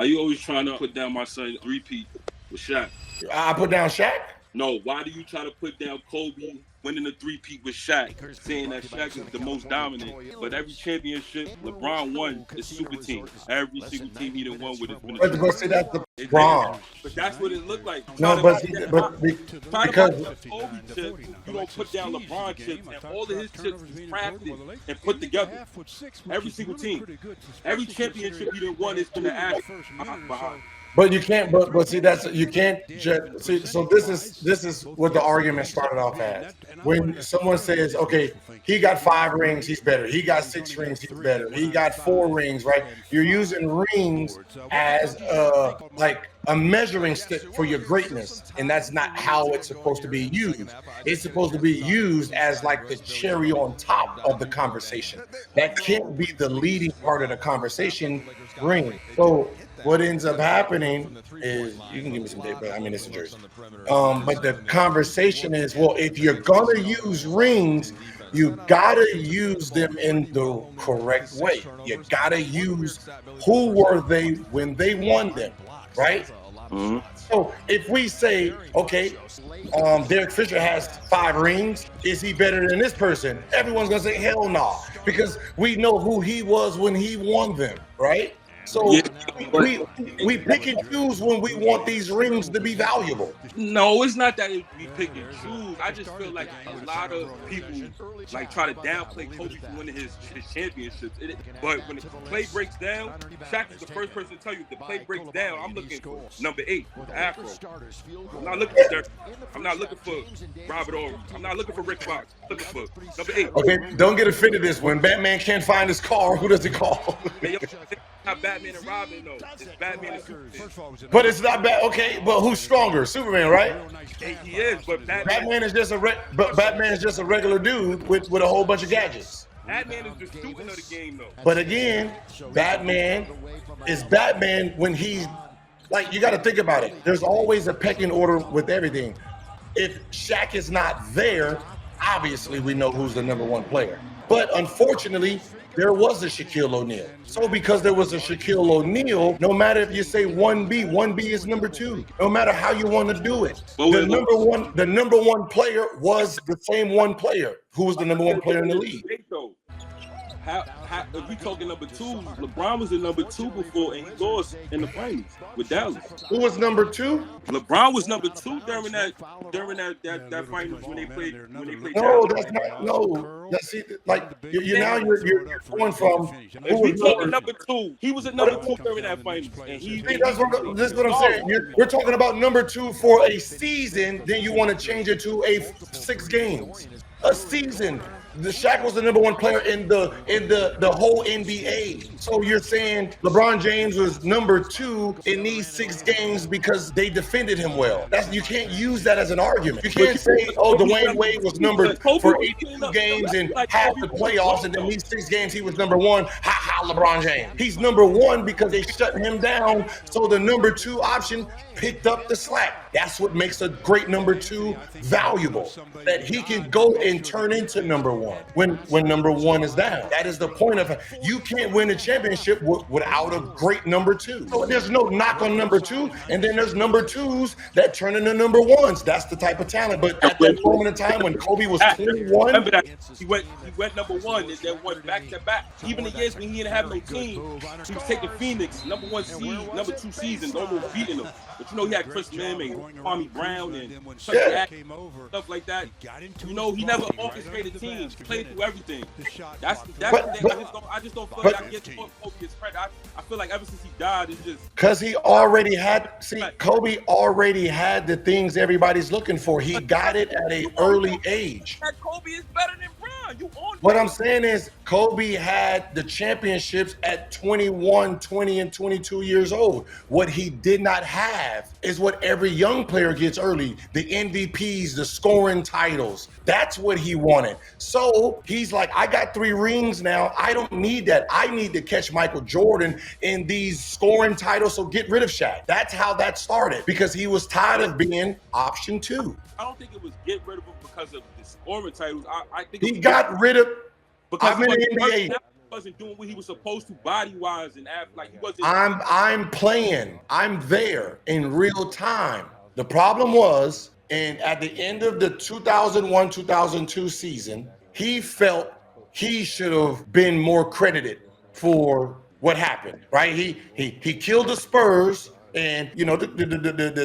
Why you always trying to put down my son repeat with Shaq? I put down Shaq? No, why do you try to put down Kobe winning the three-peat with Shaq, saying that Shaq is the most dominant? But every championship LeBron won is super team. Every single team he done won with has been a super But see, that's the LeBron. But that's what it looked like. No, but because Kobe chips, you don't put down LeBron chips, and all of his chips is crafted and put together. Every single team, every championship he done won is been an ass behind. But you can't. But see, that's you can't just see. So this is what the argument started off as. When someone says, "Okay, he got 5 rings, he's better. He got 6 rings, he's better. He got 4 rings," right? You're using rings as like a measuring stick for your greatness, and that's not how it's supposed to be used. It's supposed to be used as like the cherry on top of the conversation. That can't be the leading part of the conversation. Ring. So what ends up happening is, you can give me some tape, but I mean, it's a jersey. But the conversation is, well, if you're gonna use rings, you gotta use them in the correct way. You gotta use who were they when they won them, right? Mm-hmm. So if we say, okay, Derek Fisher has 5 rings, is he better than this person? Everyone's gonna say, hell no, because we know who he was when he won them, right? So we pick and choose when we want these rings to be valuable. No, it's not that we pick and choose. I just feel like a lot of people like try to downplay Kobe for winning his championships. But when the play breaks down, Shaq is the first person to tell you if the play breaks down, I'm looking for number 8, the Afro. I'm not looking for Dirk. I'm not looking for Robert Ory. I'm not looking for Rick Fox. I'm looking for number 8. Okay, don't get offended this. When Batman can't find his car, who does he call? Not Batman and Robin, though. It's Batman and Superman. But it's not bad. Okay, but who's stronger? Superman, right? He is, but Batman is just a regular dude with a whole bunch of gadgets. Batman is the student of the game, though. But again, Batman is Batman when he's like, you got to think about it. There's always a pecking order with everything. If Shaq is not there, obviously we know who's the number 1 player. But unfortunately, there was a Shaquille O'Neal. So because there was a Shaquille O'Neal, no matter if you say 1B is number 2. No matter how you want to do it. The number one player was the same one player who was the number 1 player in the league. If we talking number 2, LeBron was the number 2 before, and he lost in the finals with Dallas. Who was number 2? LeBron was number 2 during that finals when they played. No, Dallas. that's not. No, that's like you're going from. If we talking number 2, he was at number 2 during that finals, and this is what I'm saying. We're talking about number 2 for a season. Then you want to change it to 6 games. A season. The Shaq was the number 1 player in the whole NBA. So you're saying LeBron James was number 2 in these 6 games because they defended him well. You can't use that as an argument. You can't say, oh, Dwayne Wade was number for 82 games and half the playoffs, and then these 6 games he was number 1. Ha, LeBron James. He's number 1 because they shut him down. So the number 2 option picked up the slack. That's what makes a great number 2 valuable. That he can go and turn into number 1 when number 1 is down. That is the point of it. You can't win a championship without a great number 2. So there's no knock on number 2, and then there's number 2s that turn into number 1s. That's the type of talent. But at that moment in time when Kobe was 21, remember that he went number 1 and then went back to back. Even the years when he didn't have no team, he was taking Phoenix, number 1 seed, number 2 season, almost beating them. But you know he had Chris Mim and Kwame Brown and stuff like that. You know he never orchestrated teams. He played through everything. That's the thing. I just don't feel like I get Kobe his credit. I feel like ever since he died, it's just because he already had. See, Kobe already had the things everybody's looking for. He got it at an early age. Kobe is better than Bron. You on what I'm saying is Kobe had the championships at 21, 20, and 22 years old. What he did not have is what every young player gets early: the MVPs, the scoring titles. That's what he wanted. So he's like, I got 3 rings now. I don't need that. I need to catch Michael Jordan in these scoring titles. So get rid of Shaq. That's how that started, because he was tired of being option 2. I don't think it was get rid of him because of the scoring titles. I think he got rid of. I'm in the NBA. wasn't doing what he was supposed to body-wise and like he wasn't. I'm playing. I'm there in real time. The problem was, and at the end of the 2001-2002 season, he felt he should have been more credited for what happened, right? He killed the Spurs. And, you know, the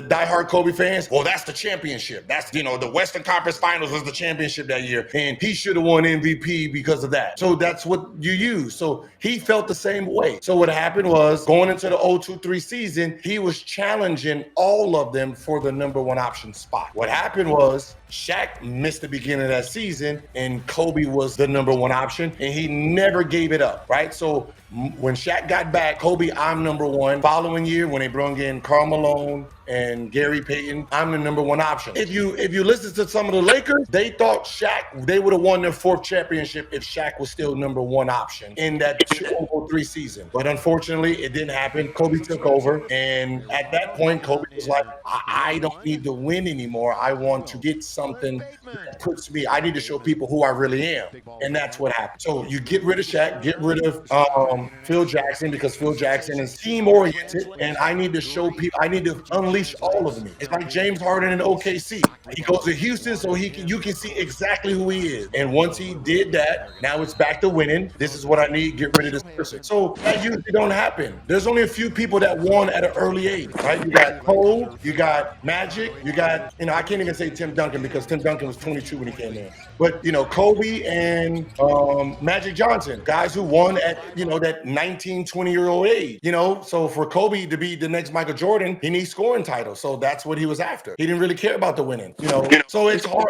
diehard Kobe fans, well, that's the championship. That's, you know, the Western Conference Finals was the championship that year. And he should have won MVP because of that. So that's what you use. So he felt the same way. So what happened was, going into the 0-2-3 season, he was challenging all of them for the number one option spot. What happened was, Shaq missed the beginning of that season, and Kobe was the number one option, and he never gave it up, right? So when Shaq got back, Kobe, I'm number one. Following year, when they brought in Karl Malone and Gary Payton, I'm the number one option. If you listen to some of the Lakers, they thought Shaq, they would have won their fourth championship if Shaq was still number one option in that 2003 season. But unfortunately, it didn't happen. Kobe took over, and at that point, Kobe was like, I don't need to win anymore. I want to get something that puts me, I need to show people who I really am. And that's what happened. So you get rid of Shaq, get rid of Phil Jackson, because Phil Jackson is team-oriented, and I need to show people, I need to unleash all of me. It's like James Harden in OKC. He goes to Houston so you can see exactly who he is. And once he did that, now it's back to winning. This is what I need, get rid of this person. So that usually don't happen. There's only a few people that won at an early age, right? You got Cole, you got Magic, you got, you know, I can't even say Tim Duncan because Tim Duncan was 22 when he came in. But, you know, Kobe and Magic Johnson, guys who won at, you know, that 19, 20-year-old age, you know? So for Kobe to be the next Michael Jordan, he needs scoring titles. So that's what he was after. He didn't really care about the winning, you know? So it's hard.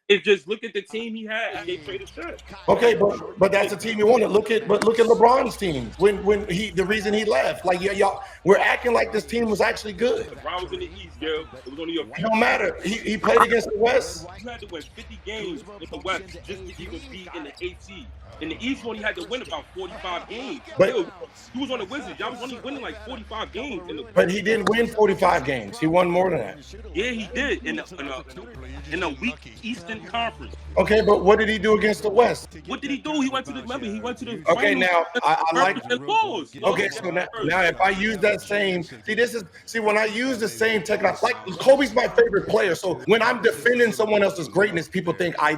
It's just look at the team he had and they traded Shaq. Okay, but that's the team you wanted. Look at LeBron's team when the reason he left. Like y'all, we're acting like this team was actually good. LeBron was in the East, yo. It was only a It don't matter. He played against the West. You had to win 50 games in the West just to even be in the 8th. In the East, one he had to win about 45 games. But he was on the Wizards. Y'all was only winning like 45 games. But he didn't win 45 games. He won more than that. Yeah, he did in a weak Eastern Conference. Okay, but what did he do against the West? What did he do? He went to the. Okay, now I like. Okay, so now if I use that same, when I use the same technique, like Kobe's my favorite player. So when I'm defending someone else's greatness, people think I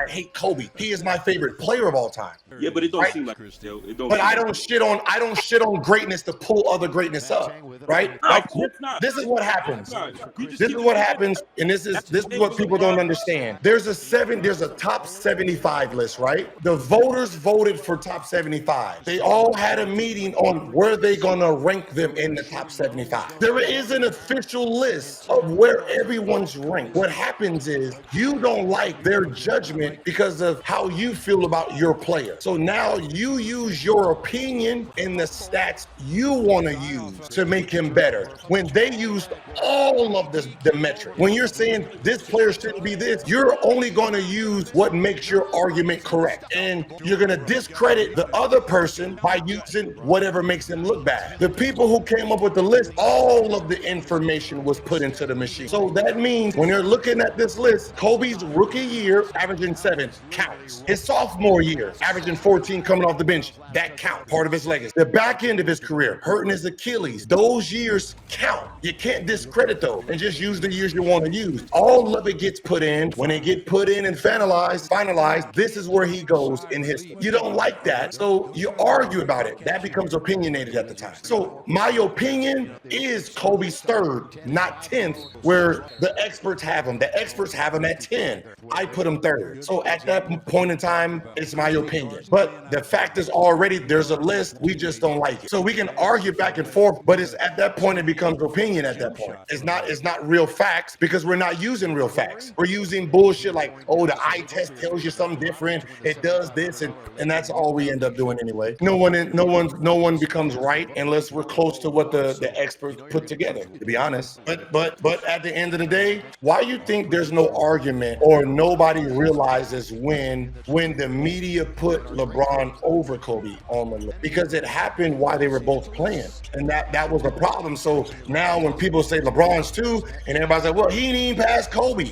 hate Kobe. He is my favorite player of all time. Yeah, but it don't seem like it, though. But I don't shit on greatness to pull other greatness up, right? No, like, not. This is what happens. This is what happens, and this is what people don't understand. There's a top 75 list, right? The voters voted for top 75. They all had a meeting on where they're gonna rank them in the top 75. There is an official list of where everyone's ranked. What happens is you don't like their judgment because of how you feel about your player. So now you use your opinion and the stats you want to use to make him better. When they used all of the metric. When you're saying this player shouldn't be this, you're only going to use what makes your argument correct. And you're going to discredit the other person by using whatever makes them look bad. The people who came up with the list, all of the information was put into the machine. So that means when you're looking at this list, Kobe's rookie year, averaging 7, counts. His sophomore year, averaging 14 coming off the bench, that counts. Part of his legacy. The back end of his career, hurting his Achilles, those years count. You can't discredit those and just use the years you want to use. All of it gets put in. When it get put in and finalized, this is where he goes in history. You don't like that, so you argue about it. That becomes opinionated at the time. So my opinion is Kobe's 3rd, not 10th, where the experts have him. The experts have him at 10. I put him 3rd. So at that point in time, it's my opinion. But the fact is already there's a list. We just don't like it. So we can argue back and forth, but it's at that point it becomes opinion at that point. It's not real facts because we're not using real facts. We're using bullshit like, oh, the eye test tells you something different. It does this, and that's all we end up doing anyway. No one becomes right unless we're close to what the experts put together, to be honest. But at the end of the day, why you think there's no argument or nobody realizes when the media put LeBron over Kobe on the list? Because it happened while they were both playing, and that was the problem. So now when people say LeBron's 2, and everybody's like, well, he ain't even past Kobe.